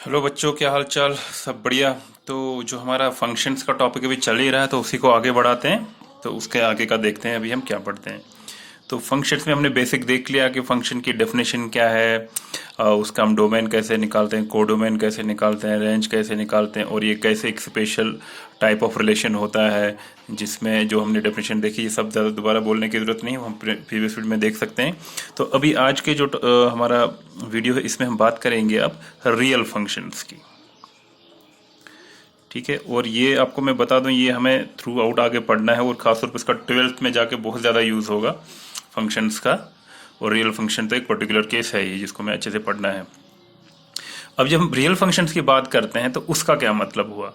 Hello बच्चों, क्या हाल चाल? सब बढ़िया। तो जो हमारा फंक्शंस का टॉपिक अभी चल ही रहा है तो उसी को आगे बढ़ाते हैं। तो उसके आगे का देखते हैं अभी हम क्या पढ़ते हैं। तो फंक्शंस में हमने बेसिक देख लिया कि फंक्शन की डेफिनेशन क्या है, उसका हम डोमेन कैसे निकालते हैं, कोडोमेन कैसे निकालते हैं, रेंज कैसे निकालते हैं, और ये कैसे एक स्पेशल टाइप ऑफ रिलेशन होता है जिसमें जो हमने डेफिनेशन देखी ये सब ज़्यादा दोबारा बोलने की ज़रूरत नहीं है, हम प्रीवियस वीडियो में देख सकते हैं। तो अभी आज के जो हमारा वीडियो है इसमें हम बात करेंगे अब रियल फंक्शंस की। ठीक है, और ये आपको मैं बता दूं ये हमें थ्रू आउट आगे पढ़ना है और खासतौर पर इसका 12th में जाके बहुत ज़्यादा यूज़ होगा फंक्शंस का। और रियल फंक्शन तो एक पर्टिकुलर केस है ये जिसको हमें अच्छे से पढ़ना है। अब जब हम रियल फंक्शंस की बात करते हैं तो उसका क्या मतलब हुआ।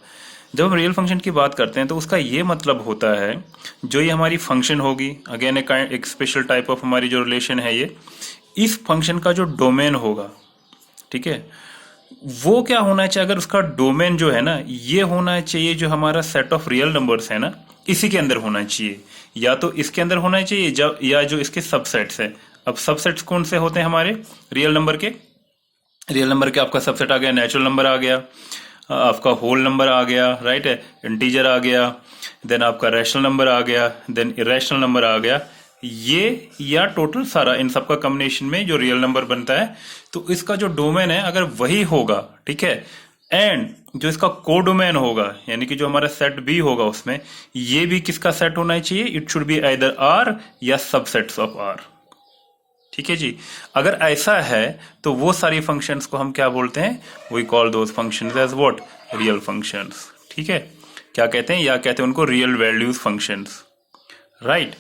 जब हम रियल फंक्शन की बात करते हैं तो उसका ये मतलब होता है जो ये हमारी फंक्शन होगी, अगेन एक स्पेशल टाइप ऑफ हमारी जो रिलेशन है ये, इस फंक्शन का जो डोमेन होगा, ठीक है, वो क्या होना चाहिए। अगर उसका डोमेन जो है ना ये होना चाहिए जो हमारा सेट ऑफ रियल नंबर्स है ना इसी के अंदर होना चाहिए, या तो इसके अंदर होना चाहिए या जो इसके सबसेट्स है। अब सबसेट्स कौन से होते हैं हमारे रियल नंबर के? रियल नंबर के आपका सबसेट आ गया, नेचुरल नंबर आ गया, आपका होल नंबर आ गया, राइट है, इंटीजर आ गया, देन आपका रैशनल नंबर आ गया, देन इरेशनल नंबर आ गया। ये या टोटल सारा इन सबका कॉम्बिनेशन में जो रियल नंबर बनता है। तो इसका जो डोमेन है अगर वही होगा, ठीक है, एंड जो इसका कोडोमेन होगा यानी कि जो हमारा सेट बी होगा उसमें ये भी किसका सेट होना चाहिए, it should be either R या सबसेट्स ऑफ आर। ठीक है जी। अगर ऐसा है तो वो सारी फंक्शंस को हम क्या बोलते हैं, we call those functions as what, real functions. ठीक है, क्या कहते हैं, या कहते हैं उनको रियल वैल्यूज फंक्शंस, राइट।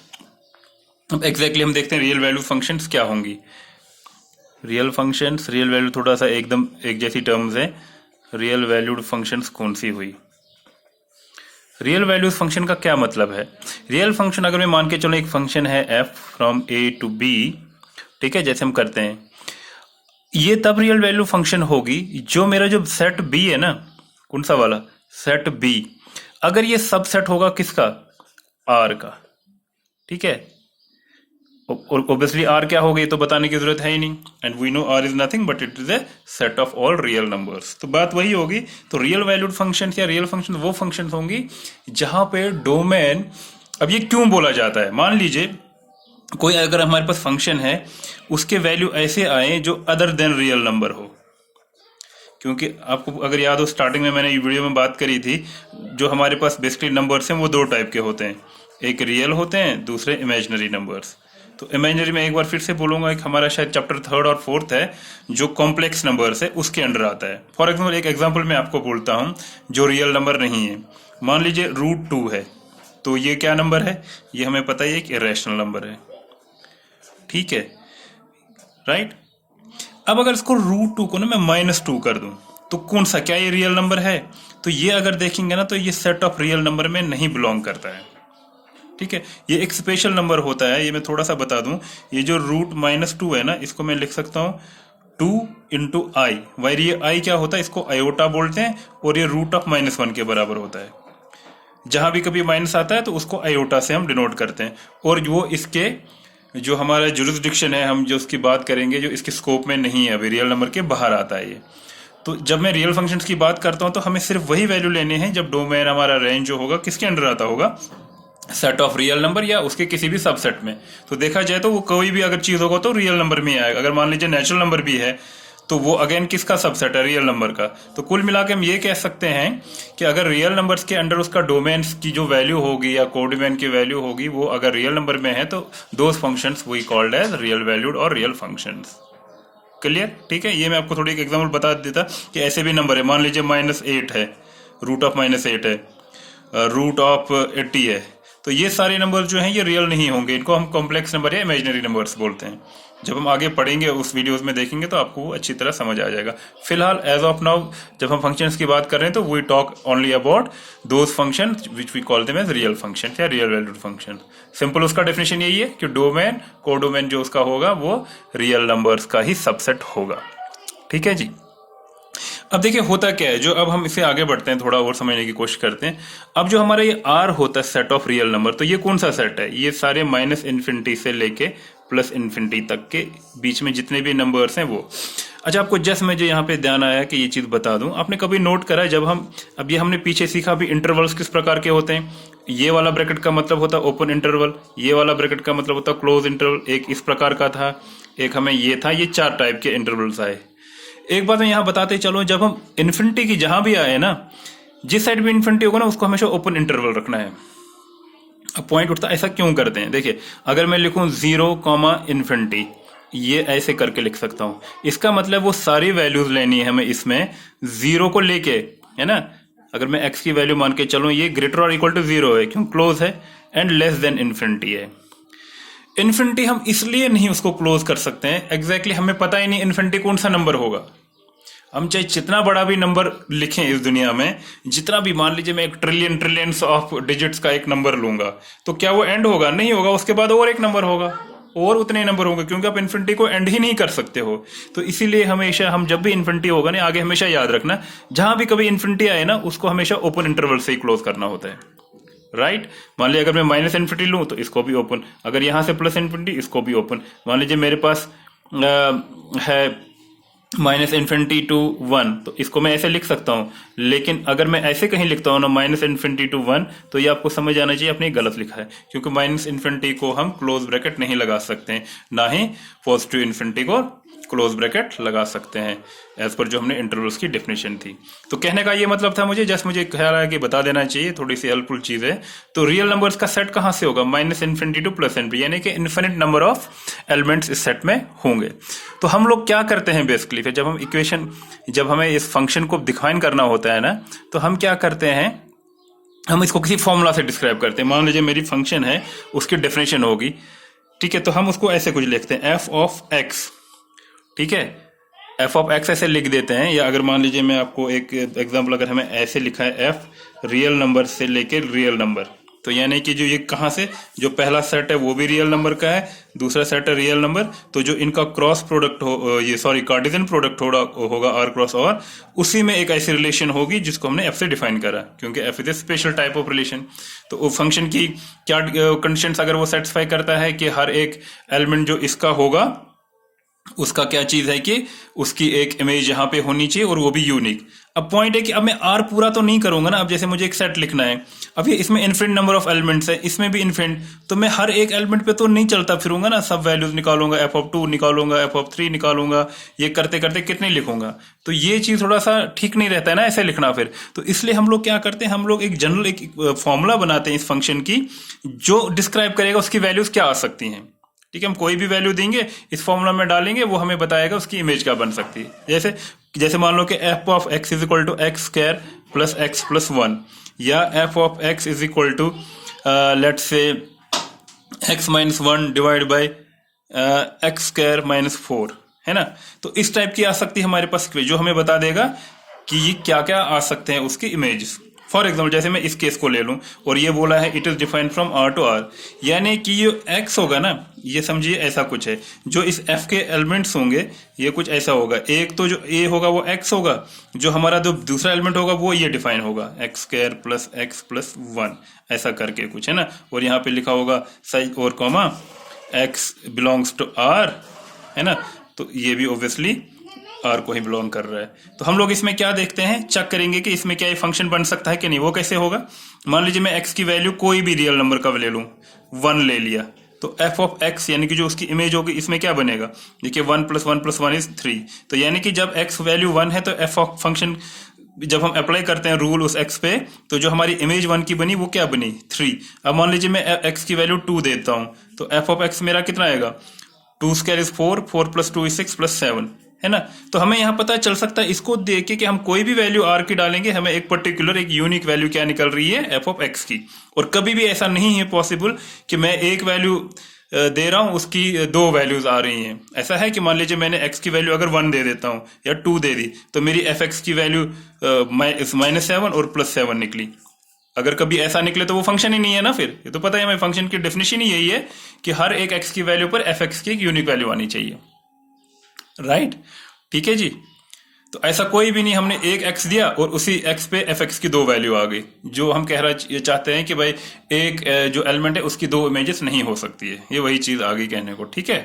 अब एग्जैक्टली हम देखते हैं रियल वैल्यू फंक्शंस क्या होंगी। रियल फंक्शंस, रियल वैल्यू थोड़ा सा एकदम एक जैसी टर्म्स है। रियल वैल्यूड फंक्शंस कौन सी हुई? रियल वैल्यूज फंक्शन का क्या मतलब है? रियल फंक्शन अगर मैं मान के चलो एक फंक्शन है F from A to B, ठीक है, जैसे हम करते हैं, ये तब रियल वैल्यू फंक्शन होगी जो मेरा जो सेट बी है ना, कौन सा वाला सेट बी, अगर ये सब सेट होगा किसका, आर का। ठीक है, और ऑब्वियसली आर क्या होगा ये तो बताने की जरूरत है ही नहीं, and we know R is nothing but it is a set of all real numbers. तो बात वही होगी। तो रियल वैल्यूड फंक्शन या रियल फंक्शन वो फंक्शन होंगी जहां पे डोमेन, अब ये क्यों बोला जाता है, मान लीजिए कोई अगर हमारे पास फंक्शन है उसके वैल्यू ऐसे आए जो अदर देन रियल नंबर हो। क्योंकि आपको अगर याद हो स्टार्टिंग में मैंने वीडियो में बात करी थी, जो हमारे पास बेसिकली नंबर्स हैं वो दो टाइप के होते हैं, एक रियल होते हैं, दूसरे इमेजिनरी नंबर्स। तो इमेजिनरी में एक बार फिर से बोलूंगा, एक हमारा शायद चैप्टर 3rd और 4th है जो कॉम्प्लेक्स नंबर्स है उसके अंडर आता है। फॉर एग्जाम्पल एक एग्जाम्पल मैं आपको बोलता हूँ जो रियल नंबर नहीं है। मान लीजिए √2 है, तो ये क्या नंबर है, ये हमें पता ही है कि इरेशनल नंबर है। ठीक है, राइट। अब अगर इसको √2 को ना मैं -2 कर दूं तो कौन सा, क्या ये रियल नंबर है? तो ये अगर देखेंगे ना तो ये सेट ऑफ रियल नंबर में नहीं बिलोंग करता है। ठीक है, ये एक स्पेशल नंबर होता है। ये मैं थोड़ा सा बता दूं, ये जो √-2 है ना इसको मैं लिख सकता हूं 2 इंटू आई, वायर ये आई क्या होता है, इसको आयोटा बोलते हैं, और ये √-1 के बराबर होता है। जहां भी कभी माइनस आता है तो उसको आयोटा से हम डिनोट करते हैं, और वो इसके जो हमारा जुरिस्डिक्शन है, हम जो उसकी बात करेंगे, जो इसके स्कोप में नहीं है, अभी रियल नंबर के बाहर आता है ये। तो जब मैं रियल फंक्शंस की बात करता हूं तो हमें सिर्फ वही वैल्यू लेने हैं जब डोमेन हमारा रेंज जो होगा किसके अंडर आता होगा, सेट ऑफ रियल नंबर या उसके किसी भी सबसेट में। तो देखा जाए तो वो कोई भी अगर चीज होगा तो रियल नंबर में आएगा। अगर मान लीजिए नेचुरल नंबर भी है तो वो अगेन किसका सबसेट है, रियल नंबर का। तो कुल मिला के हम ये कह सकते हैं कि अगर रियल नंबर्स के अंडर उसका डोमेन की जो वैल्यू होगी या कोडोमेन की वैल्यू होगी वो अगर रियल नंबर में है तो those functions we called as real valued और रियल फंक्शंस। क्लियर? ठीक है, ये मैं आपको थोड़ी एक एग्जांपल बता देता कि ऐसे भी नंबर है, मान लीजिए -8 है, √-8 है, √80 है, तो ये सारे नंबर जो हैं ये रियल नहीं होंगे, इनको हम कॉम्प्लेक्स नंबर या इमेजिनरी नंबर्स बोलते हैं। जब हम आगे पढ़ेंगे उस वीडियोस में देखेंगे तो आपको वो अच्छी तरह समझ आ जाएगा। फिलहाल एज ऑफ नाउ जब हम फंक्शंस की बात कर रहे हैं तो we talk only about those function which we call them as real function या रियल वैल्यूड फंक्शन। सिंपल उसका डेफिनेशन यही है कि डोमेन कोडोमेन जो उसका होगा वो रियल नंबर्स का ही सबसेट होगा। ठीक है जी। अब देखिए होता क्या है, जो अब हम इसे आगे बढ़ते हैं थोड़ा और समझने की कोशिश करते हैं। अब जो हमारा ये आर होता है सेट ऑफ रियल नंबर, तो ये कौन सा सेट है, ये सारे -∞ से लेके +∞ तक के बीच में जितने भी नंबर्स हैं वो। अच्छा, आपको जस्ट मुझे यहाँ पे ध्यान आया कि ये चीज बता दूं, आपने कभी नोट करा जब हम अब ये हमने पीछे सीखा भी इंटरवल्स किस प्रकार के होते हैं। ये वाला ब्रैकेट का मतलब होता है ओपन इंटरवल, ये वाला ब्रैकेट का मतलब होता है क्लोज इंटरवल, एक इस प्रकार का था, एक हमें ये था। ये 4 टाइप के इंटरवल्स आए। एक बात मैं यहाँ बताते चलो, जब हम इन्फिनिटी की जहां भी आए ना, जिस साइड भी इन्फिनिटी होगा ना उसको हमेशा ओपन इंटरवल रखना है। अब पॉइंट उठता है ऐसा क्यों करते हैं। देखिए, अगर मैं लिखूं 0, इन्फिनिटी, ये ऐसे करके लिख सकता हूं। इसका मतलब वो सारी वैल्यूज लेनी है हमें इसमें 0 को लेके, है ना। अगर मैं x की वैल्यू मान के चलूं, ये ग्रेटर और इक्वल टू 0 है, क्यों, क्लोज है, एंड लेस देन इन्फिनिटी है। इन्फिनिटी हम इसलिए नहीं उसको क्लोज कर सकते हैं, एग्जैक्टली हमें पता ही नहीं इन्फिनिटी कौन सा नंबर होगा। हम चाहे जितना बड़ा भी नंबर लिखें इस दुनिया में, जितना भी, मान लीजिए मैं 1 ट्रिलियन ट्रिलियंस ऑफ डिजिट्स का एक नंबर लूंगा, तो क्या वो एंड होगा? नहीं होगा। उसके बाद और एक नंबर होगा, और उतने नंबर होंगे, क्योंकि आप इन्फिनिटी को एंड ही नहीं कर सकते हो। तो इसीलिए हमेशा हम जब भी इन्फिनिटी होगा ना, आगे हमेशा याद रखना, जहां भी कभी इन्फिनिटी आए ना, उसको हमेशा ओपन इंटरवल से ही क्लोज करना होता है, राइट। मान लीजिए अगर मैं माइनस इन्फिनिटी लूं तो इसको भी ओपन, अगर यहां से प्लस इन्फिनिटी इसको भी ओपन। मान लीजिए मेरे पास है माइनस इन्फिनिटी टू 1, तो इसको मैं ऐसे लिख सकता हूं। लेकिन अगर मैं ऐसे कहीं लिखता हूं ना, माइनस इन्फिनिटी टू 1, तो ये आपको समझ आना चाहिए आपने गलत लिखा है, क्योंकि माइनस इन्फिनिटी को हम क्लोज ब्रैकेट नहीं लगा सकते हैं, ना ही पॉजिटिव इन्फिनिटी को क्लोज ब्रैकेट लगा सकते हैं, एज पर जो हमने इंटरवल्स की डेफिनेशन थी। तो कहने का ये मतलब था मुझे ख्याल आया कि बता देना चाहिए, थोड़ी सी हेल्पफुल चीज है। तो रियल नंबर्स का सेट कहां से होगा? Minus infinity two plus infinity, यानी कि इन्फिनिट नंबर ऑफ एलिमेंट्स इस सेट में होंगे। तो हम लोग क्या करते हैं बेसिकली, फिर जब हमें इस फंक्शन को डिफाइन करना होता है ना, तो हम क्या करते हैं, हम इसको किसी फॉर्मूला से डिस्क्राइब करते हैं। मान लीजिए मेरी फंक्शन है, उसकी डेफिनेशन होगी, ठीक है, तो हम उसको ऐसे कुछ लिखते हैं, एफ ऑफ एक्स, ठीक है, एफ ऑफ एक्स ऐसे लिख देते हैं। या अगर मान लीजिए मैं आपको एक एग्जांपल, अगर हमें ऐसे लिखा है, एफ रियल नंबर से लेके रियल नंबर, तो यानी कि जो ये कहां से, जो पहला सेट है वो भी रियल नंबर का है, दूसरा सेट है रियल नंबर, तो जो इनका क्रॉस प्रोडक्ट कार्टेशियन प्रोडक्ट होगा आर क्रॉस और, उसी में एक ऐसी रिलेशन होगी जिसको हमने एफ से डिफाइन करा, क्योंकि F is a special type of relation. तो वो फंक्शन की क्या कंडीशंस अगर वो सेटिस्फाई करता है कि हर एक एलिमेंट जो इसका होगा, उसका क्या चीज है कि उसकी एक इमेज यहां पे होनी चाहिए, और वो भी यूनिक। अब पॉइंट है कि अब मैं आर पूरा तो नहीं करूंगा ना, अब जैसे मुझे एक सेट लिखना है, अब ये इसमें इन्फिनिट नंबर ऑफ एलिमेंट्स है, इसमें भी इन्फिनिट, तो मैं हर एक एलिमेंट पे तो नहीं चलता फिरूंगा ना, सब वैल्यूज निकालूंगा, एफ ऑफ 2 निकालूंगा, एफ ऑफ 3 निकालूंगा, ये करते करते कितने लिखूंगा, तो ये चीज थोड़ा सा ठीक नहीं रहता है ना ऐसे लिखना फिर। तो इसलिए हम लोग क्या करते हैं, हम लोग एक जनरल एक फॉर्मूला बनाते हैं इस फंक्शन की, जो डिस्क्राइब करेगा उसकी वैल्यूज क्या आ सकती हैं, ठीक है। हम कोई भी वैल्यू देंगे, इस फॉर्मूला में डालेंगे, वो हमें बताएगा उसकी इमेज क्या बन सकती है। जैसे मान लो कि F of X is equal to X square plus X plus 1, या F of X is equal to let's say X minus 1 divide by X square minus 4, है ना। तो इस टाइप की आ सकती है हमारे पास, जो हमें बता देगा कि ये क्या क्या आ सकते हैं उसकी इमेज। फॉर एग्जाम्पल जैसे मैं इस केस को ले लूं, और ये बोला है it is defined from R to R, यानी कि ये एक्स होगा ना, ये समझिए ऐसा कुछ है, जो इस एफ के एलिमेंट्स होंगे ये कुछ ऐसा होगा। एक तो जो ए होगा वो एक्स होगा, जो हमारा जो दूसरा एलिमेंट होगा वो ये डिफाइन होगा, x square plus X plus 1, ऐसा करके कुछ है ना। और यहाँ पे लिखा होगा साइज और comma X belongs to R, है ना, तो ये भी ऑब्वियसली आर को ही बिलोंग कर रहा है। तो हम लोग इसमें क्या देखते हैं, चेक करेंगे कि इसमें क्या ये फंक्शन बन सकता है कि नहीं। वो कैसे होगा, मान लीजिए मैं एक्स की वैल्यू कोई भी रियल नंबर का ले लूं, 1 ले लिया, तो एफ ऑफ एक्स यानी कि जो उसकी इमेज होगी इसमें क्या बनेगा, देखिए 1 + 1 + 1 इज 3, तो यानी कि जब एक्स वैल्यू 1 है तो एफ ऑफ फंक्शन जब हम अप्लाई करते हैं रूल उस एक्स पे, तो जो हमारी इमेज 1 की बनी वो क्या बनी, 3। अब मान लीजिए मैं एक्स की वैल्यू 2 देता हूं, तो एफ ऑफ एक्स मेरा कितना आएगा, 2 स्क्वायर इज 4, 4 + 2 = 6 + 7, है ना। तो हमें यहाँ पता चल सकता है इसको देख के कि हम कोई भी वैल्यू आर की डालेंगे, हमें एक पर्टिकुलर एक यूनिक वैल्यू क्या निकल रही है, एफ ऑफ एक्स की। और कभी भी ऐसा नहीं है पॉसिबल कि मैं एक वैल्यू दे रहा हूं उसकी 2 वैल्यूज आ रही हैं। ऐसा है कि मान लीजिए मैंने एक्स की वैल्यू अगर 1 दे देता हूं या 2 दे दी, तो मेरी एफ एक्स की वैल्यू -7 और +7 निकली। अगर कभी ऐसा निकले तो वो फंक्शन ही नहीं है ना फिर। ये तो पता है हमें फंक्शन की डेफिनेशन ही यही है कि हर एक एक्स की वैल्यू पर एफ एक्स की एक यूनिक वैल्यू आनी चाहिए, राइट। ठीक है जी। तो ऐसा कोई भी नहीं, हमने एक एक्स दिया और उसी एक्स पे एफ एक्स की 2 वैल्यू आ गई। जो हम चाहते हैं कि भाई एक जो एलिमेंट है उसकी 2 इमेजेस नहीं हो सकती है, ये वही चीज आ गई कहने को, ठीक है।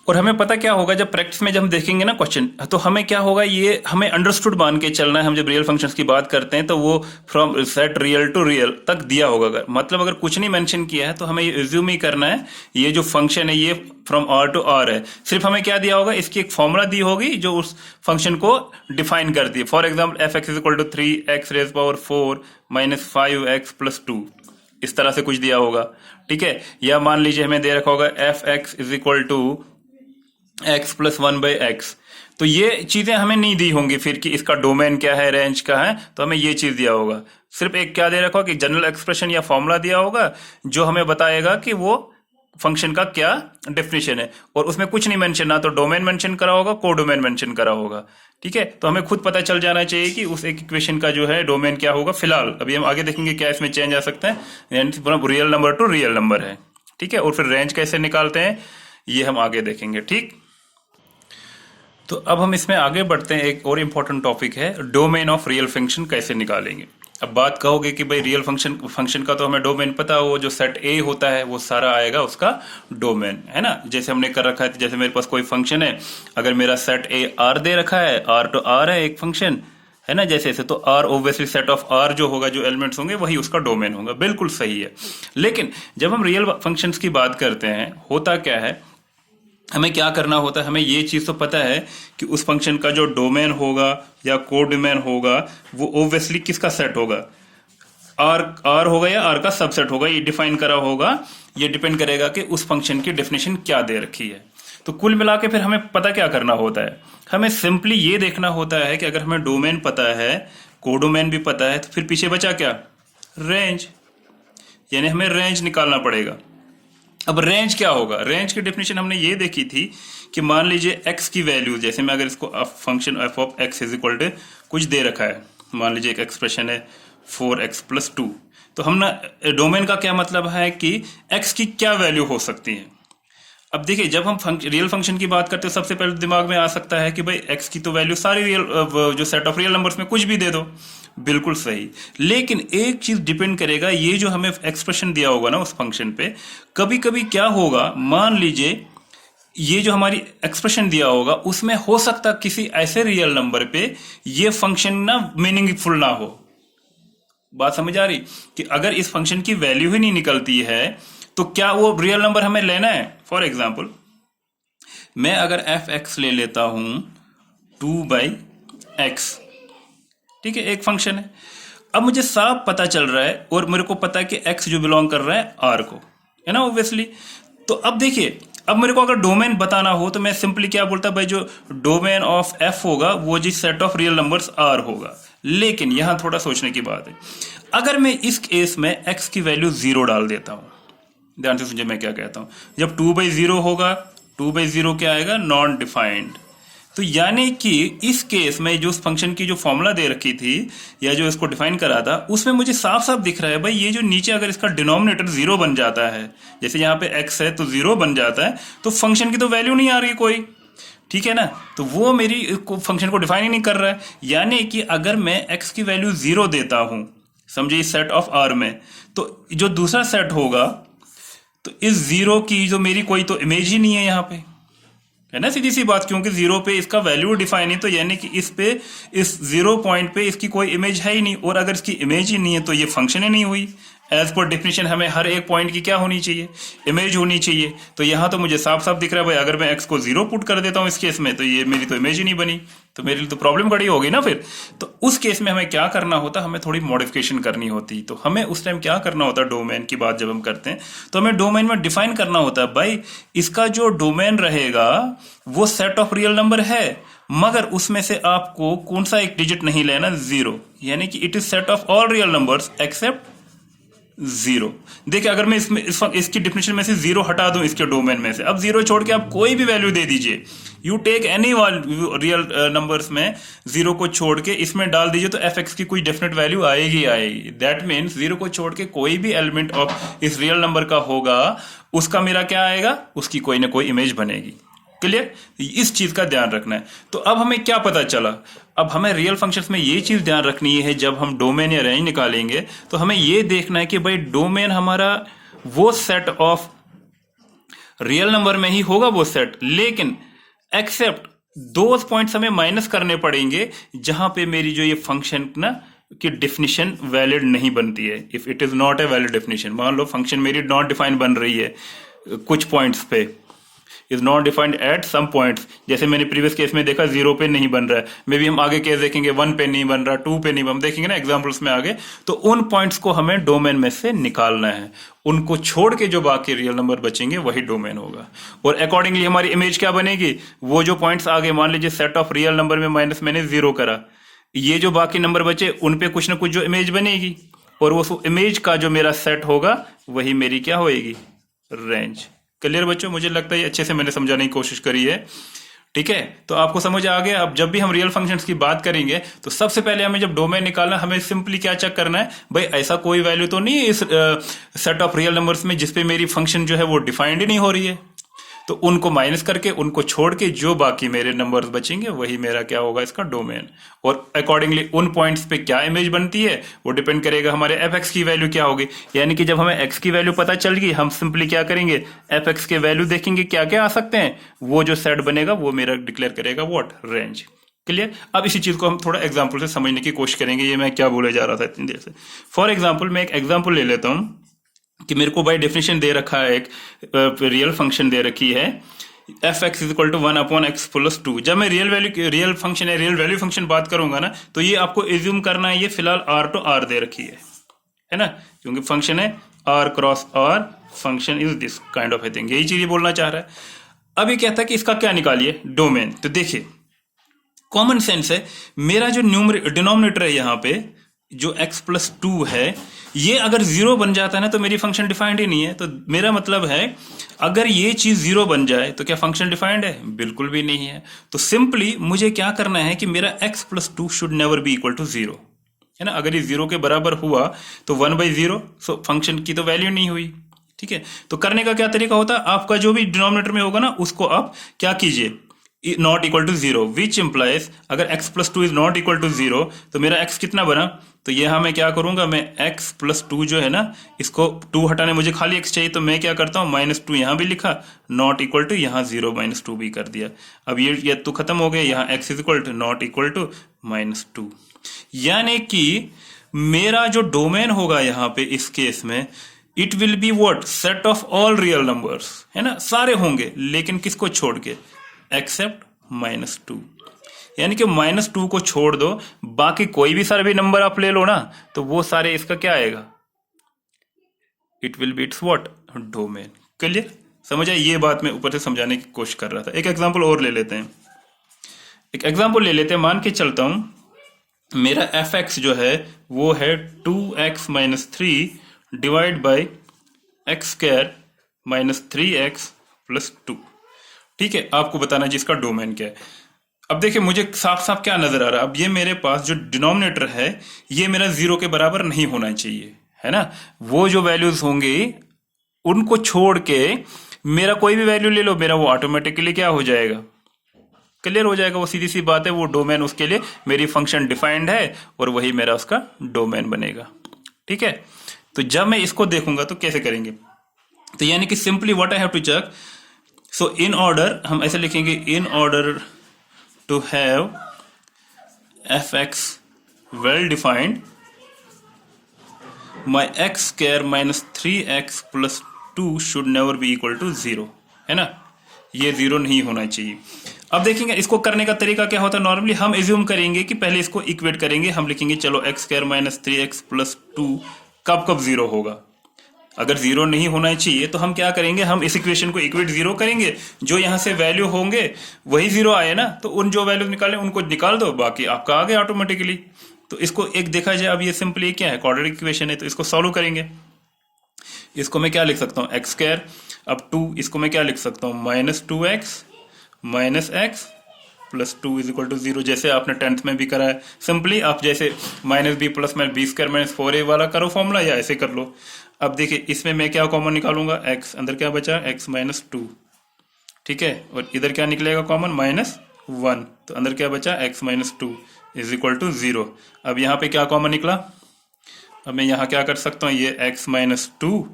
और हमें पता क्या होगा, जब प्रैक्टिस में जब हम देखेंगे ना क्वेश्चन, तो हमें क्या होगा, ये हमें अंडरस्टूड मान के चलना है। हम जब रियल फंक्शंस की बात करते हैं तो वो from set real to real तक दिया होगा। मतलब अगर कुछ नहीं मेंशन किया है तो हमें ये एज्यूम ही करना है ये जो फंक्शन है ये फ्रॉम आर टू आर है। सिर्फ हमें क्या दिया होगा, इसकी एक फॉर्मूला दी होगी जो उस फंक्शन को डिफाइन करती है। For example F X is equal to 3x raise power 4 minus 5x plus 2, इस तरह से कुछ दिया होगा, ठीक है। या मान लीजिए हमें दे रखा होगा F X is equal to x plus 1/x। तो ये चीजें हमें नहीं दी होंगी फिर कि इसका डोमेन क्या है, रेंज क्या है, तो हमें ये चीज दिया होगा। सिर्फ एक क्या दे रखा होगा कि जनरल एक्सप्रेशन या फॉर्मूला दिया होगा जो हमें बताएगा कि वो फंक्शन का क्या डेफिनेशन है, और उसमें कुछ नहीं मेंशन, ना तो डोमेन मेंशन करा होगा, को डोमेन मेंशन करा होगा, ठीक है। तो हमें खुद पता चल जाना चाहिए कि उस एक इक्वेशन का जो है डोमेन क्या होगा। फिलहाल अभी हम आगे देखेंगे क्या इसमें चेंज आ सकता है, यानी real number two real number है, ठीक है। और फिर रेंज कैसे निकालते हैं ये हम आगे देखेंगे, ठीक। तो अब हम इसमें आगे बढ़ते हैं। एक और इम्पोर्टेंट टॉपिक है डोमेन ऑफ रियल फंक्शन कैसे निकालेंगे। अब बात कहोगे कि भाई रियल फंक्शन का तो हमें डोमेन पता है, वो जो सेट ए होता है वो सारा आएगा उसका डोमेन, है ना। जैसे हमने कर रखा है, जैसे मेरे पास कोई फंक्शन है, अगर मेरा सेट ए आर दे रखा है, आर टू आर है एक फंक्शन, है ना, जैसे ऐसे, तो R obviously set of R जो होगा, जो एलिमेंट्स होंगे वही उसका डोमेन होगा, बिल्कुल सही है। लेकिन जब हम रियल फंक्शंस की बात करते हैं, होता क्या है, हमें क्या करना होता है, हमें ये चीज तो पता है कि उस फंक्शन का जो डोमेन होगा या कोडोमेन होगा वो ऑब्वियसली किसका सेट होगा, आर होगा या आर का सबसेट होगा, ये डिफाइन करा होगा। ये डिपेंड करेगा कि उस फंक्शन की डेफिनेशन क्या दे रखी है। तो कुल मिला के फिर हमें पता क्या करना होता है, हमें सिंपली ये देखना होता है कि अगर हमें डोमेन पता है, कोडोमेन भी पता है, तो फिर पीछे बचा क्या, रेंज, यानी हमें रेंज निकालना पड़ेगा। अब रेंज क्या होगा, रेंज की डेफिनेशन हमने ये देखी थी कि मान लीजिए x की वैल्यू, जैसे मैं अगर इसको function f of x is equal to कुछ दे रखा है, मान लीजिए एक एक्सप्रेशन है 4x प्लस 2, तो हम ना डोमेन का क्या मतलब है कि x की क्या वैल्यू हो सकती है। अब देखिए जब हम रियल फंक्शन की बात करते हैं, सबसे पहले दिमाग में आ सकता है कि भाई x की तो वैल्यू सारी रियल जो सेट ऑफ रियल नंबर्स में कुछ भी दे दो, बिल्कुल सही। लेकिन एक चीज डिपेंड करेगा, ये जो हमें एक्सप्रेशन दिया होगा ना उस फंक्शन पे, कभी कभी क्या होगा, मान लीजिए ये जो हमारी एक्सप्रेशन दिया होगा उसमें हो सकता किसी ऐसे रियल नंबर पे ये फंक्शन ना मीनिंगफुल ना हो। बात समझ आ रही कि अगर इस फंक्शन की वैल्यू ही नहीं निकलती है तो क्या वो रियल नंबर हमें लेना है। फॉर एग्जाम्पल मैं अगर एफ एक्स ले लेता हूं 2/x, ठीक है, एक फंक्शन है। अब मुझे साफ पता चल रहा है और मेरे को पता है कि x जो बिलोंग कर रहा है r को, है ना, ऑब्वियसली। तो अब देखिए, अब मेरे को अगर डोमेन बताना हो तो मैं सिंपली क्या बोलता, भाई जो डोमेन ऑफ f होगा वो जी set of real numbers r होगा। लेकिन यहां थोड़ा सोचने की बात है, अगर मैं इस केस में x की वैल्यू 0 डाल देता हूं, ध्यान से सुनिए मैं क्या कहता हूं, जब 2/0 होगा, 2/0 क्या आएगा, नॉन डिफाइंड। तो यानी कि इस केस में जो उस फंक्शन की जो फॉर्मूला दे रखी थी या जो इसको डिफाइन करा था, उसमें मुझे साफ साफ दिख रहा है भाई ये जो नीचे अगर इसका डिनोमिनेटर 0 बन जाता है, जैसे यहाँ पे x है तो 0 बन जाता है, तो फंक्शन की तो वैल्यू नहीं आ रही कोई, ठीक है ना। तो वो मेरी फंक्शन को डिफाइन ही नहीं कर रहा है। यानी कि अगर मैं x की वैल्यू 0 देता हूं, समझिए सेट ऑफ r में, तो जो दूसरा सेट होगा तो इस 0 की जो मेरी कोई तो इमेज ही नहीं है यहाँ पे, है ना, सीधी सी बात, क्योंकि 0 पे इसका वैल्यू डिफाइन है, तो यानी कि इस पे इस 0 पॉइंट पे इसकी कोई इमेज है ही नहीं, और अगर इसकी इमेज ही नहीं है तो ये फंक्शन ही नहीं हुई। एज पर डेफिनेशन हमें हर एक पॉइंट की क्या होनी चाहिए, इमेज होनी चाहिए। तो यहाँ तो मुझे साफ साफ दिख रहा है भाई अगर मैं x को 0 पुट कर देता हूँ इस केस में, तो ये मेरी तो इमेज ही नहीं बनी, तो मेरे लिए तो प्रॉब्लम खड़ी होगी ना फिर। तो उस केस में हमें क्या करना होता, हमें थोड़ी मॉडिफिकेशन करनी होती। तो हमें उस टाइम क्या करना होता, डोमेन की बात जब हम करते हैं तो हमें डोमेन में डिफाइन करना होता है, भाई इसका जो डोमेन रहेगा वो सेट ऑफ रियल नंबर है, मगर उसमें से आपको कौन सा एक डिजिट नहीं लेना, 0, यानी कि it is set of all real numbers accept 0। देखिए अगर मैं इसकी डिफिनेशन में से 0 हटा दूं इसके डोमेन में से, अब 0 छोड़ के आप कोई भी वैल्यू दे दीजिए, you take any real numbers में 0 को छोड़ के इसमें डाल दीजिए, तो एफ एक्स की कोई डेफिनेट वैल्यू आएगी आएगी। दैट मीन्स 0 को छोड़ के कोई भी एलिमेंट ऑफ इस रियल नंबर का होगा, उसका मेरा क्या आएगा, उसकी कोई ना कोई इमेज बनेगी। क्लियर, इस चीज का ध्यान रखना है। तो अब हमें क्या पता चला, अब हमें रियल फंक्शंस में ये चीज ध्यान रखनी है, जब हम डोमेन या रेंज निकालेंगे तो हमें ये देखना है कि भाई डोमेन हमारा वो सेट ऑफ रियल नंबर में ही होगा वो सेट, लेकिन एक्सेप्ट दो पॉइंट्स हमें माइनस करने पड़ेंगे जहां पे मेरी जो ये फंक्शन ना की डेफिनेशन वैलिड नहीं बनती है। If it is not a valid definition, मान लो फंक्शन मेरी नॉट डिफाइंड बन रही है कुछ पॉइंट्स पे, is not defined at some points, जैसे मैंने प्रीवियस केस में देखा 0 पे नहीं बन रहा है, मे बी हम आगे केस देखेंगे 1 पे नहीं बन रहा, 2 पे नहीं बन, हम देखेंगे ना एग्जांपल्स में आगे। तो उन पॉइंट्स को हमें डोमेन में से निकालना है, उनको छोड़ के जो बाकी रियल नंबर बचेंगे वही डोमेन होगा। और अकॉर्डिंगली हमारी इमेज क्या बनेगी, वो जो पॉइंट्स आगे, मान लीजिए सेट ऑफ रियल नंबर में माइनस मैंने 0 करा, ये जो बाकी नंबर बचे उन पे कुछ ना कुछ जो इमेज बनेगी, और वो इमेज का जो मेरा सेट होगा वही मेरी क्या होएगी, रेंज। क्लियर बच्चों? मुझे लगता है अच्छे से मैंने समझाने की कोशिश करी है। ठीक है, तो आपको समझ आ गया। अब जब भी हम रियल फंक्शंस की बात करेंगे तो सबसे पहले हमें जब डोमेन निकालना, हमें सिंपली क्या चेक करना है, भाई ऐसा कोई वैल्यू तो नहीं है इस सेट ऑफ रियल नंबर्स में जिसपे मेरी फंक्शन जो है वो डिफाइंड ही नहीं हो रही है। तो उनको माइनस करके, उनको छोड़ के जो बाकी मेरे नंबर्स बचेंगे वही मेरा क्या होगा, इसका डोमेन। और अकॉर्डिंगली उन पॉइंट्स पे क्या इमेज बनती है वो डिपेंड करेगा हमारे एफ एक्स की वैल्यू क्या होगी। यानी कि जब हमें एक्स की वैल्यू पता चल गई, हम सिंपली क्या करेंगे, एफ एक्स के वैल्यू देखेंगे क्या क्या आ सकते हैं, वो जो सेट बनेगा वो मेरा डिक्लेयर करेगा व्हाट, रेंज। क्लियर? अब इसी चीज को हम थोड़ा एग्जाम्पल से समझने की कोशिश करेंगे, ये मैं क्या बोले जा रहा था इतनी देर से। फॉर एग्जाम्पल मैं एक एग्जाम्पल ले लेता हूं कि मेरे को बाय डेफिनेशन दे रखा है, एक रियल फंक्शन दे रखी है F X is equal to 1/x+2। जब मैं रियल फंक्शन है, रियल वैल्यू फंक्शन बात करूंगा ना, तो ये आपको एज्यूम करना है ये फिलहाल r टू r दे रखी है ना, क्योंकि फंक्शन है r cross r, function is this kind of a thing, यही चीज बोलना चाह रहा है। अब ये कहता है कि इसका क्या निकालिए, डोमेन। तो देखिए कॉमन सेंस है, मेरा जो डिनोमिनेटर है यहाँ पे जो x+2 है, ये अगर 0 बन जाता है ना तो मेरी फंक्शन डिफाइंड ही नहीं है। तो मेरा मतलब है अगर ये चीज 0 बन जाए तो क्या फंक्शन डिफाइंड है, बिल्कुल भी नहीं है। तो सिंपली मुझे क्या करना है कि मेरा x+2 should never be equal to 0, है ना। अगर ये 0 के बराबर हुआ तो 1/0, सो फंक्शन की तो वैल्यू नहीं हुई। ठीक है, तो करने का क्या तरीका होता है, आपका जो भी डिनोमिनेटर में होगा ना उसको आप क्या कीजिए, not equal to 0, which implies अगर x+2 is not equal to 0 तो मेरा x कितना बना, तो यहां मैं क्या करूंगा, मैं x+2 जो है ना, इसको 2 हटाने मुझे खाली x चाहिए, तो मैं क्या करता हूं, -2 यहां भी लिखा, नॉट इक्वल टू यहां 0 -2 भी कर दिया। अब ये तो खत्म हो गया, यहां x is equal to not equal to -2। यानी कि मेरा जो डोमेन होगा यहां पे इस केस में, it will be what, set of all real numbers, है ना, सारे होंगे, लेकिन किसको छोड़ के, एक्सेप्ट -2। यानी कि -2 को छोड़ दो, बाकी कोई भी सारे भी नंबर आप ले लो ना, तो वो सारे इसका क्या आएगा, it will be it's what, domain. Clear? समझ आई? ये बात मैं ऊपर से समझाने की कोशिश कर रहा था। एक एग्जांपल और ले लेते हैं, मान के चलता हूं मेरा एफ एक्स जो है वो है 2x - 3 divide by x² - 3x + 2। ठीक है, आपको बताना है जिसका डोमेन क्या है। अब देखिए मुझे साफ साफ क्या नजर आ रहा है, अब ये मेरे पास जो डिनोमिनेटर है ये मेरा 0 के बराबर नहीं होना चाहिए, है ना। वो जो वैल्यूज होंगे उनको छोड़ के मेरा कोई भी वैल्यू ले लो, मेरा वो ऑटोमेटिकली क्या हो जाएगा, क्लियर हो जाएगा। वो सीधी सी बात है, वो डोमेन उसके लिए मेरी फंक्शन डिफाइंड है और वही मेरा उसका डोमेन बनेगा। ठीक है, तो जब मैं इसको देखूंगा तो कैसे करेंगे, तो यानी कि simply what I have to check, so in order हम ऐसे लिखेंगे, in order to have F X well defined, my x² - 3x + 2 should never be equal to 0, है ना, ये 0 नहीं होना चाहिए। अब देखेंगे इसको करने का तरीका क्या होता है। नॉर्मली हम एज्यूम करेंगे कि पहले इसको इक्वेट करेंगे, हम लिखेंगे चलो x² - 3x + 2 कब 0 होगा। अगर 0 नहीं होना चाहिए तो हम क्या करेंगे, हम इस इक्वेशन को इक्वेट 0 करेंगे, जो यहां से वैल्यू होंगे वही 0 आए ना, तो उन जो वैल्यू निकाले उनको निकाल दो, बाकी आपका आ गया ऑटोमेटिकली। तो इसको एक देखा जाए, अब ये सिंपली क्या है, क्वाड्रेटिक इक्वेशन है, तो इसको सॉल्व करेंगे। इसको मैं क्या लिख सकता हूँ, x², अब 2, इसको मैं क्या लिख सकता हूँ, -2x - x + 2 is equal to 0, जैसे आपने 10th में भी करा है। सिंपली आप जैसे -b + b² - 4a वाला करो फॉर्मूला, या ऐसे कर लो। अब देखिए इसमें मैं क्या कॉमन निकालूंगा, x, अंदर क्या बचा, x - 2, ठीक है, और इधर क्या निकलेगा कॉमन, -1, तो अंदर क्या बचा, x - 2 इज इक्वल टू 0। अब यहाँ पे क्या कॉमन निकला, अब मैं यहाँ क्या कर सकता हूँ, ये x - 2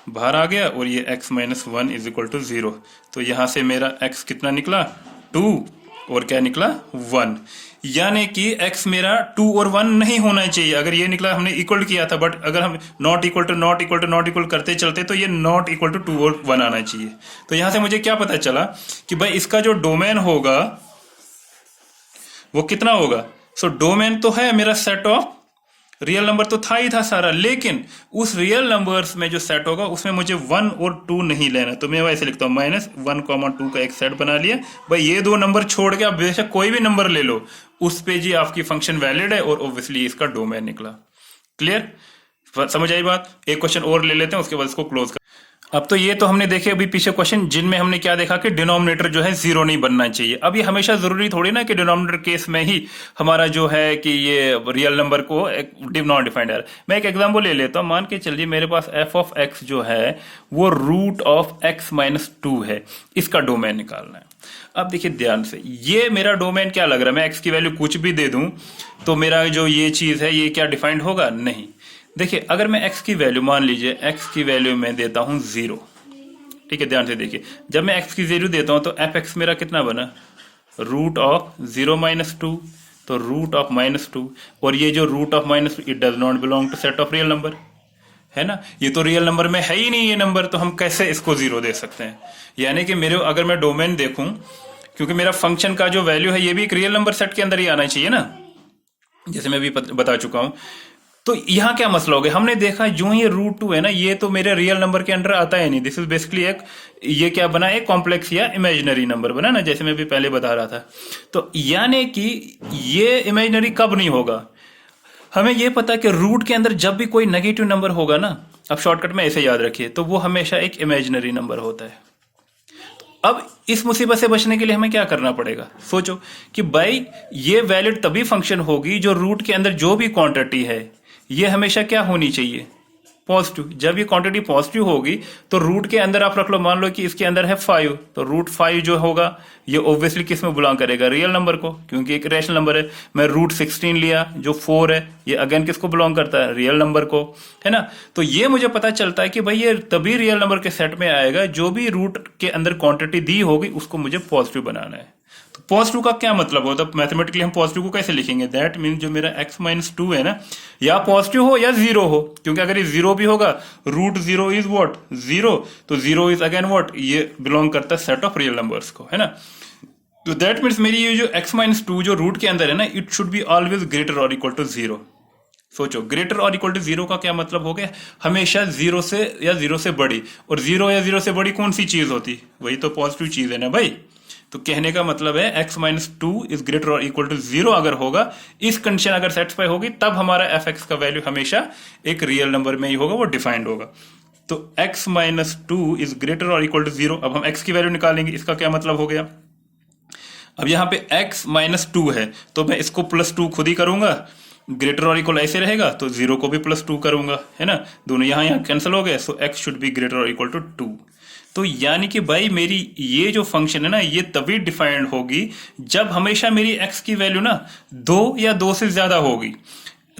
बाहर आ गया और ये x minus 1 is equal to 0। तो यहां से मेरा x कितना निकला 2 और क्या निकला 1, यानी कि x मेरा 2 और 1 नहीं होना चाहिए। अगर ये निकला हमने इक्वल किया था, बट अगर हम not equal to not equal to not equal करते चलते तो ये नॉट इक्वल टू 2 और 1 आना चाहिए। तो यहां से मुझे क्या पता चला कि भाई इसका जो डोमेन होगा वो कितना होगा। सो डोमेन तो है मेरा सेट ऑफ रियल नंबर तो था ही था सारा, लेकिन उस रियल नंबर्स में जो सेट होगा उसमें मुझे 1 और 2 नहीं लेना। तो मैं वैसे लिखता हूं -1, 2 का एक सेट बना लिया। भाई ये दो नंबर छोड़ के आप बेशक कोई भी नंबर ले लो, उस पे जी आपकी फंक्शन वैलिड है और ऑब्वियसली इसका डोमेन निकला। क्लियर, समझ आई बात। एक क्वेश्चन और ले लेते हैं, उसके बाद इसको क्लोज कर। अब तो ये तो हमने देखे अभी पीछे क्वेश्चन, जिनमें हमने क्या देखा कि डिनोमिनेटर जो है 0 नहीं बनना चाहिए। अब ये हमेशा जरूरी थोड़ी ना कि डिनोमिनेटर केस में ही हमारा जो है कि ये रियल नंबर को नॉट डिफाइंड है। मैं एक एग्जांपल ले लेता हूं, मान के चलिए मेरे पास f ऑफ x जो है वो रूट ऑफ x माइनस 2 है, इसका डोमेन निकालना है। अब देखिए ध्यान से, ये मेरा डोमेन क्या लग रहा है, मैं x की वैल्यू कुछ भी दे दूं तो मेरा जो ये चीज है ये क्या डिफाइंड होगा, नहीं। देखिए अगर मैं x की वैल्यू, मान लीजिए x की वैल्यू मैं देता हूं 0, ठीक है, ध्यान से देखिए, जब मैं x की वैल्यू देता हूं तो f(x) मेरा कितना बना, रूट ऑफ 0 माइनस 2, तो रूट ऑफ -2, और ये जो root of -2 it does not belong to set of real number, है ना, ये तो रियल नंबर में है ही नहीं ये नंबर, तो हम कैसे इसको 0 दे सकते हैं। यानी कि मेरे अगर मैं डोमेन देखूं, क्योंकि मेरा फंक्शन का जो वैल्यू है ये भी एक रियल नंबर सेट के अंदर ही आना चाहिए ना, जैसे मैं भी बता चुका हूं। तो यहां क्या मसला हो गया, हमने देखा जो ये रूट 2 है ना, ये तो मेरे रियल नंबर के अंडर आता है नहीं। दिस इज बेसिकली एक, ये क्या बना, एक कॉम्प्लेक्स या इमेजिनरी नंबर बना ना, जैसे मैं भी पहले बता रहा था। तो यानी कि ये इमेजिनरी कब नहीं होगा, हमें ये पता कि रूट के अंदर जब भी कोई नेगेटिव नंबर होगा ना, अब शॉर्टकट में ऐसे याद रखिए, तो वो हमेशा एक इमेजिनरी नंबर होता है। अब इस मुसीबत से बचने के लिए हमें क्या करना पड़ेगा, सोचो कि भाई ये वैलिड तभी फंक्शन होगी जो रूट के अंदर जो भी क्वांटिटी है ये हमेशा क्या होनी चाहिए, पॉजिटिव। जब ये क्वांटिटी पॉजिटिव होगी तो रूट के अंदर आप रख लो, मान लो कि इसके अंदर है 5, तो रूट 5 जो होगा ये ऑब्वियसली किस में बिलोंग करेगा, रियल नंबर को, क्योंकि एक रैशनल नंबर है। मैं रूट 16 लिया जो 4 है, ये अगेन किसको बिलोंग करता है, रियल नंबर को, है ना। तो ये मुझे पता चलता है कि भाई ये तभी रियल नंबर के सेट में आएगा जो भी रूट के अंदर क्वांटिटी दी होगी उसको मुझे पॉजिटिव बनाना है। तो पॉजिटिव का क्या मतलब होता है, मैथमेटिकली हम पॉजिटिव को कैसे लिखेंगे, दैट मीन जो मेरा x माइनस 2 है ना, या पॉजिटिव हो या 0 हो, क्योंकि अगर ये 0 भी होगा, रूट 0 इज व्हाट 0, तो 0 इज अगेन व्हाट, ये बिलोंग करता है सेट ऑफ रियल नंबर्स को, है ना। तो दैट मीन्स मेरी ये जो x माइनस 2 जो रूट के अंदर है ना, it should be always greater और इक्वल टू 0। सोचो, ग्रेटर और इक्वल टू 0 का क्या मतलब हो गया, हमेशा 0 से या 0 से बड़ी, और 0 या 0 से बड़ी कौन सी चीज होती, वही तो पॉजिटिव चीज है ना भाई। तो कहने का मतलब है x माइनस 2 इज ग्रेटर और इक्वल टू 0 अगर होगा, इस कंडीशन अगर सेटिस्फाई होगी, तब हमारा f(x) का वैल्यू हमेशा एक रियल नंबर में ही होगा, वो डिफाइंड होगा। तो x माइनस 2 इज ग्रेटर और इक्वल टू 0। अब हम x की वैल्यू निकालेंगे, इसका क्या मतलब हो गया, अब यहाँ पे x माइनस 2 है तो मैं इसको +2 खुद ही करूंगा, ग्रेटर और इक्वल ऐसे रहेगा, तो 0 को भी +2 करूंगा, है ना, दोनों यहाँ कैंसिल हो गए। सो x शुड बी ग्रेटर और इक्वल टू 2। तो यानी कि भाई मेरी ये जो फंक्शन है ना, ये तभी डिफाइंड होगी जब हमेशा मेरी x की वैल्यू ना 2 या 2 से ज्यादा होगी।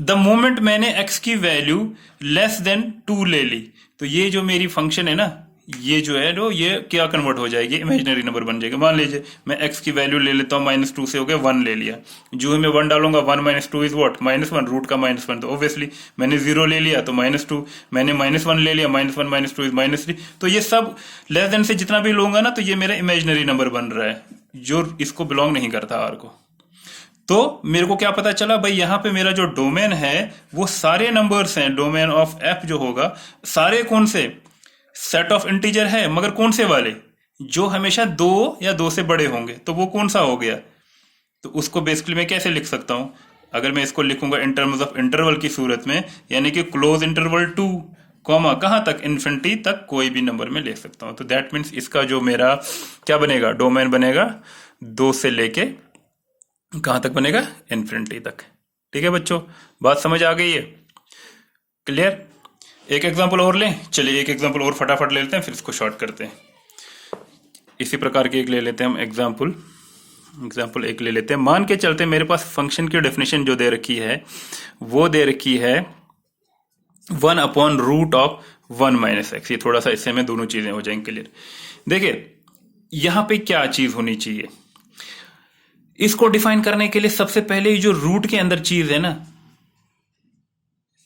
द मोमेंट मैंने x की वैल्यू लेस देन 2 ले ली, तो ये जो मेरी फंक्शन है ना, ये जो है जो ये क्या कन्वर्ट हो जाएगी, इमेजिनरी नंबर बन जाएगा। मान लीजिए मैं x की वैल्यू ले लेता हूँ, -2 से हो गया 1 ले लिया, जो ही मैं 1 डालूंगा, 1 माइनस 2 इज व्हाट, -1, रूट का -1, तो ऑब्वियसली मैंने 0 ले लिया तो -2, मैंने -1 ले लिया, -1 माइनस 2 इज -3। तो ये सब लेस देन से जितना भी लूंगा ना, तो ये मेरा इमेजिनरी नंबर बन रहा है जो इसको बिलोंग नहीं करता r को। तो मेरे को क्या पता चला भाई, यहाँ पे मेरा जो डोमेन है वो सारे नंबर्स हैं, डोमेन ऑफ f जो होगा, सारे कौन से, सेट ऑफ इंटीजर है, मगर कौन से वाले, जो हमेशा 2 या 2 से बड़े होंगे, तो वो कौन सा हो गया। तो उसको बेसिकली मैं कैसे लिख सकता हूं, अगर मैं इसको लिखूंगा इन टर्म्स ऑफ इंटरवल की सूरत में, यानी कि क्लोज इंटरवल 2 कॉमा कहां तक, इन्फिनिटी तक कोई भी नंबर में ले सकता हूं। तो दैट मीन्स इसका जो मेरा क्या बनेगा, डोमेन बनेगा 2 से लेके कहां तक बनेगा, इन्फिनिटी तक। ठीक है बच्चों, बात समझ आ गई है, क्लियर। एक एग्जांपल और लें, चलिए एक एग्जांपल और फटाफट ले लेते हैं, फिर इसको शॉर्ट करते हैं। इसी प्रकार के एक ले लेते हैं हम एग्जांपल एक ले लेते हैं। मान के चलते हैं मेरे पास फंक्शन की डेफिनेशन जो दे रखी है वो दे रखी है 1 upon root of 1 minus X. ये थोड़ा सा इससे में दोनों चीजें हो जाएंगी क्लियर। देखिए यहां पे क्या चीज होनी चाहिए, इसको डिफाइन करने के लिए सबसे पहले जो रूट के अंदर चीज है ना,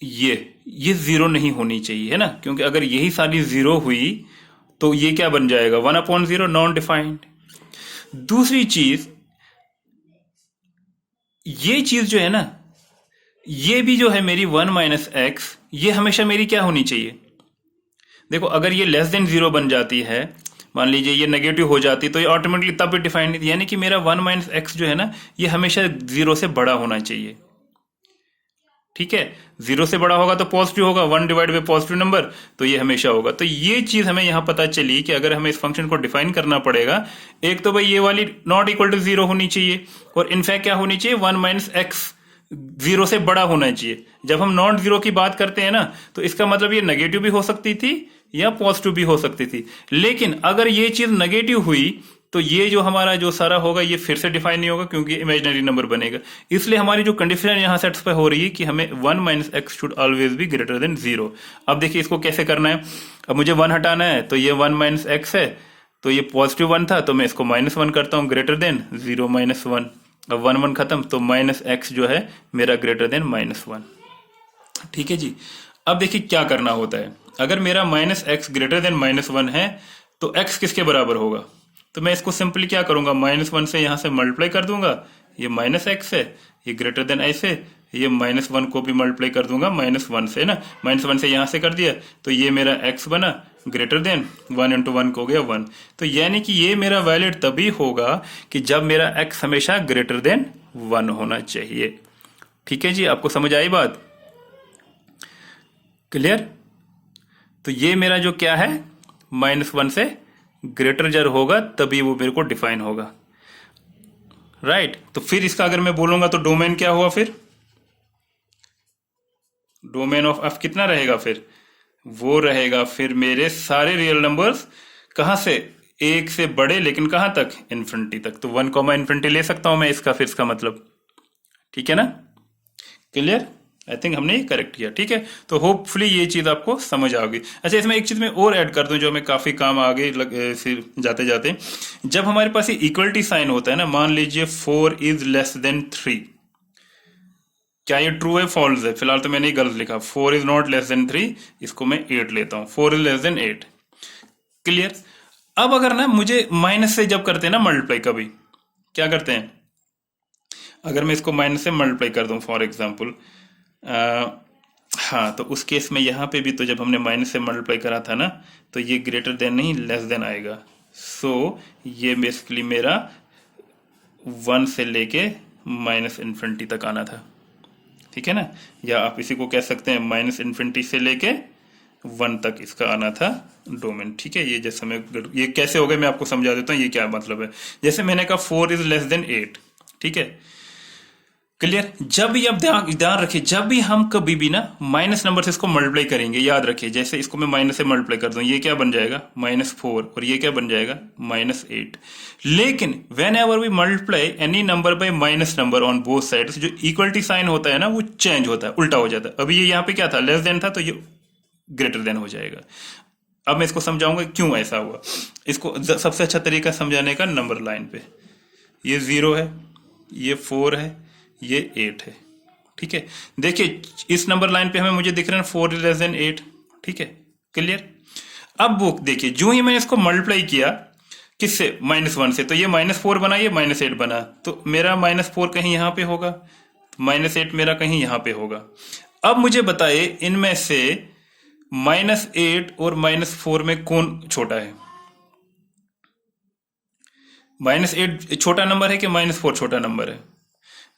ये जीरो नहीं होनी चाहिए, है ना, क्योंकि अगर यही सारी जीरो हुई तो ये क्या बन जाएगा, 1/0, नॉन डिफाइंड। दूसरी चीज, ये चीज जो है ना, ये भी जो है मेरी 1 माइनस एक्स, ये हमेशा मेरी क्या होनी चाहिए। देखो अगर ये लेस देन जीरो बन जाती है, मान लीजिए ये नेगेटिव हो जाती, तो ये ऑटोमेटिकली तब भी डिफाइंड नहीं, यानी कि मेरा 1 माइनस एक्स जो है ना, ये हमेशा जीरो से बड़ा होना चाहिए। ठीक है, जीरो से बड़ा होगा तो पॉजिटिव होगा, 1 डिवाइड बाई पॉजिटिव नंबर, तो ये हमेशा होगा। तो ये चीज हमें यहां पता चली कि अगर हमें इस फंक्शन को डिफाइन करना पड़ेगा, एक तो भाई ये वाली नॉट इक्वल टू जीरो होनी चाहिए, और इनफैक्ट क्या होनी चाहिए, 1 माइनस एक्स जीरो से बड़ा होना चाहिए। जब हम नॉट जीरो की बात करते हैं ना, तो इसका मतलब ये नेगेटिव भी हो सकती थी या पॉजिटिव भी हो सकती थी, लेकिन अगर ये चीज नेगेटिव हुई तो ये जो हमारा जो सारा होगा ये फिर से डिफाइन नहीं होगा, क्योंकि इमेजिनरी नंबर बनेगा। इसलिए हमारी जो कंडीशन यहां सेटिस्फाई हो रही है कि हमें 1 minus x should always be greater than zero. अब देखिए इसको कैसे करना है, अब मुझे 1 हटाना है, तो ये 1 माइनस एक्स है, तो ये पॉजिटिव 1 था, तो मैं इसको -1 करता हूं, ग्रेटर देन 0 माइनस 1। अब 1 1 खत्म, तो माइनस एक्स जो है मेरा ग्रेटर देन -1। ठीक है जी। अब देखिए क्या करना होता है, अगर मेरा माइनस एक्स ग्रेटर देन -1 है, तो एक्स किसके बराबर होगा, तो मैं इसको सिंपली क्या करूंगा, -1 से यहां से मल्टीप्लाई कर दूंगा, ये माइनस एक्स है, ये ग्रेटर देन ऐसे, ये -1 को भी मल्टीप्लाई कर दूंगा -1 से ना, -1 से यहां से कर दिया, तो ये मेरा एक्स बना ग्रेटर देन 1 इंटू 1 हो गया 1। तो यानी कि ये मेरा वैलिड तभी होगा कि जब मेरा एक्स हमेशा ग्रेटर देन 1 होना चाहिए। ठीक है जी, आपको समझ आई बात, क्लियर। तो ये मेरा जो क्या है, -1 से ग्रेटर जब होगा तभी वो मेरे को डिफाइन होगा, राइट। तो फिर इसका अगर मैं बोलूंगा तो डोमेन क्या हुआ, फिर डोमेन ऑफ एफ कितना रहेगा, फिर वो रहेगा फिर मेरे सारे रियल नंबर्स कहां से, 1 से बड़े, लेकिन कहां तक, इन्फिनिटी तक। तो 1, इन्फिनिटी ले सकता हूं मैं इसका, फिर इसका मतलब, ठीक है ना, क्लियर। आई थिंक हमने ये करेक्ट किया, ठीक है। तो होपफुली ये चीज आपको समझ आ गई। अच्छा, इसमें एक चीज मैं और ऐड कर दूं जो हमें काफी काम आगे फिर जाते जाते, जब हमारे पास ये इक्वलिटी साइन होता है ना, मान लीजिए 4 इज लेस देन 3, क्या ये ट्रू है फॉल्स है, फिलहाल तो मैंने गलत लिखा, 4 इज नॉट लेस देन 3, इसको मैं 8 लेता हूं, 4 इज लेस देन 8, क्लियर। अब अगर ना मुझे माइनस से जब करते हैं ना मल्टीप्लाई, कभी क्या करते हैं, अगर मैं इसको माइनस से मल्टीप्लाई कर दूं फॉर एग्जाम्पल, हाँ, तो उस केस में यहाँ पे भी तो जब हमने माइनस से मल्टीप्लाई करा था ना, तो ये ग्रेटर देन नहीं लेस देन आएगा। सो ये बेसिकली मेरा 1 से लेके माइनस इन्फिनिटी तक आना था, ठीक है ना, या आप इसी को कह सकते हैं माइनस इन्फिनिटी से लेके 1 तक इसका आना था डोमेन, ठीक है। ये जैसे मैं, ये कैसे हो गया मैं आपको समझा देता हूँ ये क्या मतलब है। जैसे मैंने कहा 4 इज लेस देन 8, ठीक है, क्लियर। जब भी आप ध्यान रखिए, जब भी हम कभी भी ना माइनस नंबर से इसको मल्टीप्लाई करेंगे, याद रखिए, जैसे इसको मैं माइनस से मल्टीप्लाई कर दूं, ये क्या बन जाएगा -4, और ये क्या बन जाएगा -8। लेकिन whenever we multiply any number by minus number on both sides, जो इक्वलिटी साइन होता है ना वो चेंज होता है, उल्टा हो जाता है। अभी ये यहाँ पे क्या था, लेस देन था, तो ये ग्रेटर देन हो जाएगा। अब मैं इसको समझाऊंगा क्यों ऐसा हुआ। इसको सबसे अच्छा तरीका समझाने का, नंबर लाइन पे ये 0 है, ये 4 है, ये 8 है, ठीक है। देखिए इस नंबर लाइन पे हमें मुझे दिख रहा है 4 इज लेस देन 8, ठीक है, क्लियर। अब वो देखिए, जो ही मैंने इसको मल्टीप्लाई किया किससे, -1 से, तो ये -4 बना, ये -8 बना, तो मेरा -4 कहीं यहां पे होगा, तो -8 मेरा कहीं यहां पे होगा। अब मुझे बताइए इनमें से -8 और -4 में कौन छोटा है, -8 छोटा नंबर है कि -4 छोटा नंबर है,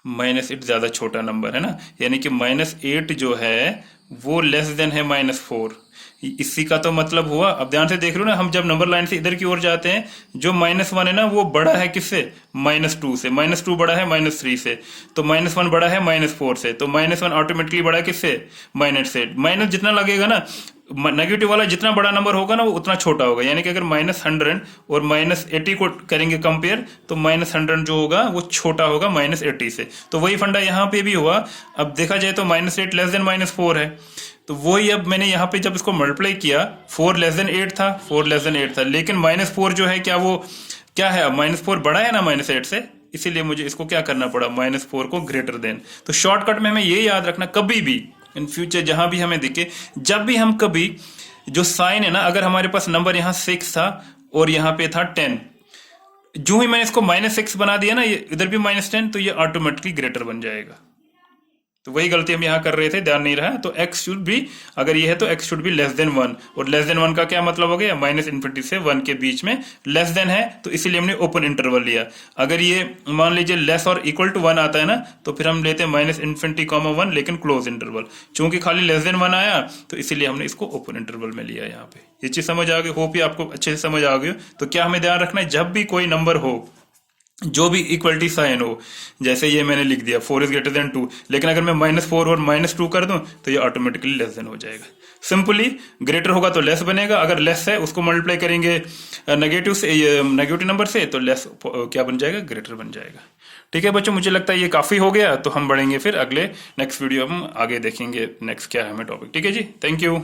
-8 ज्यादा छोटा नंबर है ना, यानी कि -8 जो है वो लेस देन है -4। इसी का तो मतलब हुआ, अब ध्यान से देख रहे हो ना, हम जब नंबर लाइन से इधर की ओर जाते हैं, जो -1 है ना वो बड़ा है किससे, -2 से, -2 बड़ा है -3 से, तो -1 बड़ा है -4 से, तो -1 ऑटोमेटिकली बड़ा है किससे, -8 से। माइनस जितना लगेगा ना, नेगेटिव वाला जितना बड़ा नंबर होगा ना वो उतना छोटा होगा, यानी कि अगर -100 और -80 को करेंगे कंपेयर, तो -100 जो होगा वो छोटा होगा -80 से। तो वही फंडा यहाँ पे भी हुआ। अब देखा जाए तो -8 लेस देन -4 है, तो वही अब मैंने यहाँ पे जब इसको मल्टीप्लाई किया, 4 लेस देन 8 था, 4 लेस देन 8 था, लेकिन -4 जो है क्या वो क्या है, -4 बड़ा है ना -8 से, इसीलिए मुझे इसको क्या करना पड़ा, -4 को ग्रेटर देन। तो शॉर्टकट में हमें ये याद रखना, कभी भी इन फ्यूचर जहां भी हमें दिखे, जब भी हम कभी जो साइन है ना, अगर हमारे पास नंबर यहाँ 6 था और यहाँ पे था 10, जो ही मैंने इसको -6 बना दिया ना, ये इधर भी -10, तो ये ऑटोमेटिकली ग्रेटर बन जाएगा। तो वही गलती हम यहाँ कर रहे थे, ध्यान नहीं रहा। तो x शुड भी, अगर ये है तो x शुड भी लेस देन 1, और लेस देन 1 का क्या मतलब हो गया, -∞ से 1 के बीच में लेस देन है, तो इसीलिए हमने ओपन इंटरवल लिया। अगर ये मान लीजिए लेस और इक्वल टू 1 आता है ना, तो फिर हम लेते हैं -∞, 1, लेकिन क्लोज इंटरवल। चूंकि खाली लेस देन 1 आया, तो इसीलिए हमने इसको ओपन इंटरवल में लिया। यहाँ पे ये चीज समझ आ गई, होप ये आपको अच्छे से समझ आ गई। तो क्या हमें ध्यान रखना है, जब भी कोई नंबर हो जो भी इक्वलिटी साइन हो, जैसे ये मैंने लिख दिया 4 इज ग्रेटर देन 2, लेकिन अगर मैं -4 और -2 कर दूं तो ये ऑटोमेटिकली लेस देन हो जाएगा। सिंपली ग्रेटर होगा तो लेस बनेगा, अगर लेस है उसको मल्टीप्लाई करेंगे नेगेटिव से, नेगेटिव नंबर से, तो लेस क्या बन जाएगा, ग्रेटर बन जाएगा। ठीक है बच्चों, मुझे लगता है ये काफी हो गया। तो हम बढ़ेंगे फिर अगले नेक्स्ट वीडियो, हम आगे देखेंगे नेक्स्ट क्या है हमें टॉपिक। ठीक है जी, थैंक यू।